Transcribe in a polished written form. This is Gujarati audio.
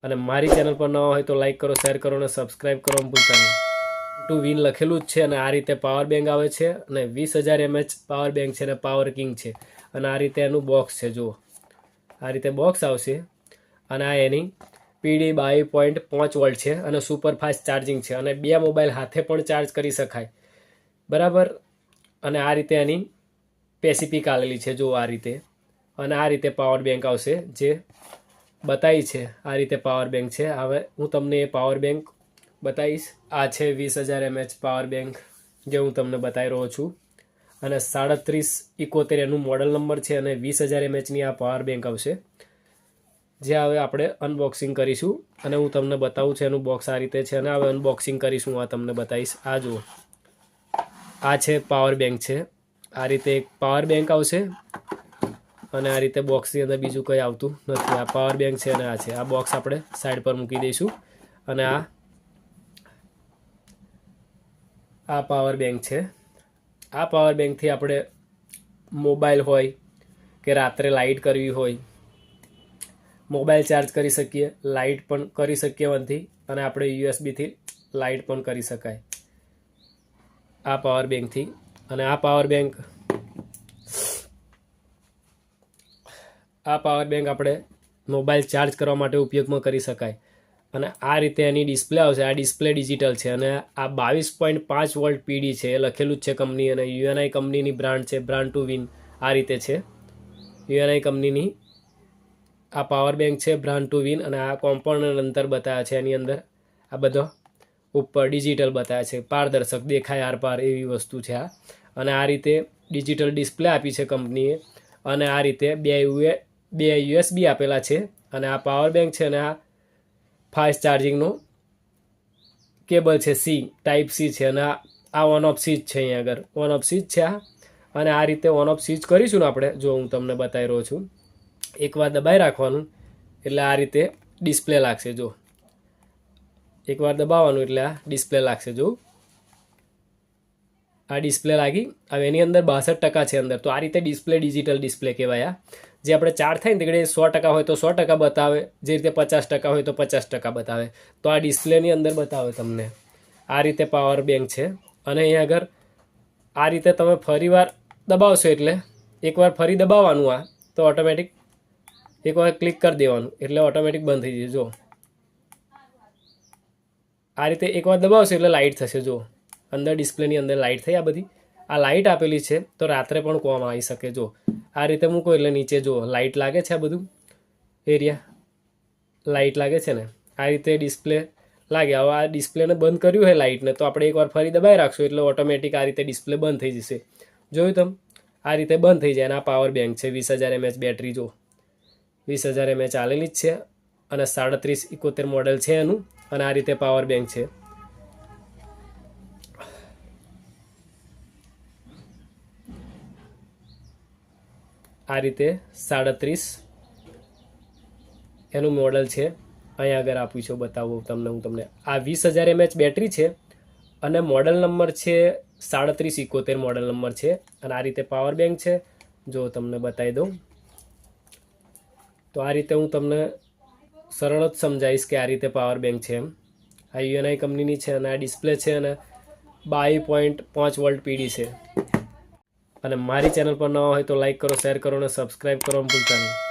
અને મારી ચેનલ પર નવા હોય તો લાઈક કરો, શેર કરો અને સબસ્ક્રાઈબ કરવાનું ભૂલતા નહીં. ટુ વિન લખેલું જ છે અને આ રીતે પાવર બેંક આવે છે અને 20,000 mAh પાવર બેંક છે અને પાવર કિંગ છે અને આ રીતે એનું બોક્સ છે. જુઓ આ રીતે બોક્સ આવશે અને આ એની PD 22.5 વોલ્ટ છે અને સુપર ફાસ્ટ ચાર્જિંગ છે અને 2 મોબાઈલ હાથે પણ ચાર્જ કરી શકાય, બરાબર. અને આ રીતે એની પેસિફિક આવેલી છે. જુઓ આ રીતે અને આ રીતે પાવર બેંક આવશે જે બતાવી છે. આ રીતે પાવર બેંક છે. હવે હું તમને એ પાવર બેંક બતાવીશ. આ છે 20,000 mAh પાવર બેંક જે હું તમને બતાવી રહ્યો છું અને 3771 એનું મોડલ નંબર છે અને 20,000 mAhની આ પાવર બેંક આવશે જે હવે આપણે અનબોક્સિંગ કરીશું અને હું તમને બતાવું છું. એનું બોક્સ આ રીતે છે અને હવે અનબોક્સિંગ કરીશું. આ તમને બતાવીશ. આ જુઓ આ છે પાવર બેંક છે. આ રીતે એક પાવર બેંક આવશે અને આ રીતે બોક્સની અંદર બીજું કંઈ આવતું નથી. આ પાવર બેંક છે અને આ છે. આ બોક્સ આપણે સાઈડ પર મૂકી દઈશું અને આ પાવર બેંક છે. આ પાવર બેંકથી આપણે મોબાઈલ હોય કે રાત્રે લાઇટ કરવી હોય, મોબાઈલ ચાર્જ કરી શકીએ, લાઇટ પણ કરી શકીએ વનથી અને આપણે USB થી લાઇટ પણ કરી શકાય આ પાવર બેંકથી. અને આ પાવર બેંક આપણે મોબાઈલ ચાર્જ કરવા માટે ઉપયોગમાં કરી શકાય. અને આ રીતે એની ડિસ્પ્લે આવશે. આ ડિસ્પ્લે ડિજિટલ છે અને આ 22.5 વોલ્ટ PD છે એ લખેલું જ છે કંપની અને UNI કંપનીની બ્રાન્ડ છે. બ્રાન્ડ ટુ વિન આ રીતે છે UNI કંપનીની આ પાવર બેંક છે, બ્રાન્ડ ટુ વિન. અને આ કોમ્પોનન્ટ અંતર બતાવ્યા છે એની અંદર. આ બધો ઉપર ડિજિટલ બતાવ્યા છે, પારદર્શક દેખાય આરપાર એવી વસ્તુ છે આ. અને આ રીતે ડિજિટલ ડિસ્પ્લે આપી છે કંપનીએ અને આ રીતે બે USB આપેલા છે અને આ પાવર બેંક છે અને આ ફાસ્ટ ચાર્જિંગનો કેબલ છે. ટાઈપ C છે અને આ ઓન ઓફ સ્વિચ છે. અહીંયા આગળ ઓન ઓફ સ્વિચ છે આ. અને આ રીતે ઓન ઓફ સ્વિચ કરીશું ને આપણે, જો હું તમને બતાવી રહ્યો છું, એકવાર દબાઈ રાખવાનું એટલે આ રીતે ડિસ્પ્લે લાગશે. જો એકવાર દબાવવાનું એટલે આ ડિસ્પ્લે લાગશે. જો આ ડિસ્પ્લે લાગી. હવે એની અંદર 62% છે અંદર. તો આ રીતે ડિસ્પ્લે ડિજિટલ ડિસ્પ્લે કહેવાય. જે આપણે ચાર્જ થાય ને તે 100% હોય તો 100% બતાવે, જે રીતે 50% હોય તો 50% બતાવે. તો આ ડિસ્પ્લેની અંદર બતાવે તમને. આ રીતે પાવર બેંક છે અને અહીંયા આગળ આ રીતે તમે ફરીવાર દબાવશો એટલે એકવાર ફરી દબાવવાનું આ તો ઓટોમેટિક એકવાર ક્લિક કરી દેવાનું એટલે ઓટોમેટિક બંધ થઈ જશે. જો આ રીતે એકવાર દબાવશો એટલે લાઇટ થશે. જો અંદર ડિસ્પ્લેની અંદર લાઇટ થઈ. આ બધી આ લાઇટ આપેલી છે તો રાત્રે પણ કોમ આવી શકે. જો આ રીતે મૂકો એટલે નીચે જો લાઇટ લાગે છે. આ બધું એરિયા લાઇટ લાગે છે ને આ રીતે ડિસ્પ્લે લાગે. હવે આ ડિસ્પ્લેને બંધ કર્યું હોય લાઇટને તો આપણે એકવાર ફરી દબાઈ રાખશું એટલે ઓટોમેટિક આ રીતે ડિસ્પ્લે બંધ થઈ જશે. જોયું તમે આ રીતે બંધ થઈ જાય. અને આ પાવર બેંક છે 20,000 mAh બેટરી. જો 20,000 mAh આલેલી જ છે અને 3771 મોડેલ છે એનું. અને આ રીતે પાવર બેંક છે. આ રીતે 37 એનું મોડલ છે. અહીંયા આગળ આપ્યું છે, બતાવું હું તમને. આ 20,000 mAh બેટરી છે અને મોડલ નંબર છે 3771 મોડલ નંબર છે. અને આ રીતે પાવર બેંક છે. જો તમને બતાવી દઉં તો આ રીતે હું તમને સરળ જ સમજાવીશ કે આ રીતે પાવર બેંક છે એમ. આ UNI કંપનીની છે અને આ ડિસ્પ્લે છે અને 22.5 વોલ્ટ PD છે. અને મારી ચેનલ પર નવા હોય તો લાઈક કરો, શેર કરો અને સબસ્ક્રાઈબ કરવાનું ભૂલતા નહીં.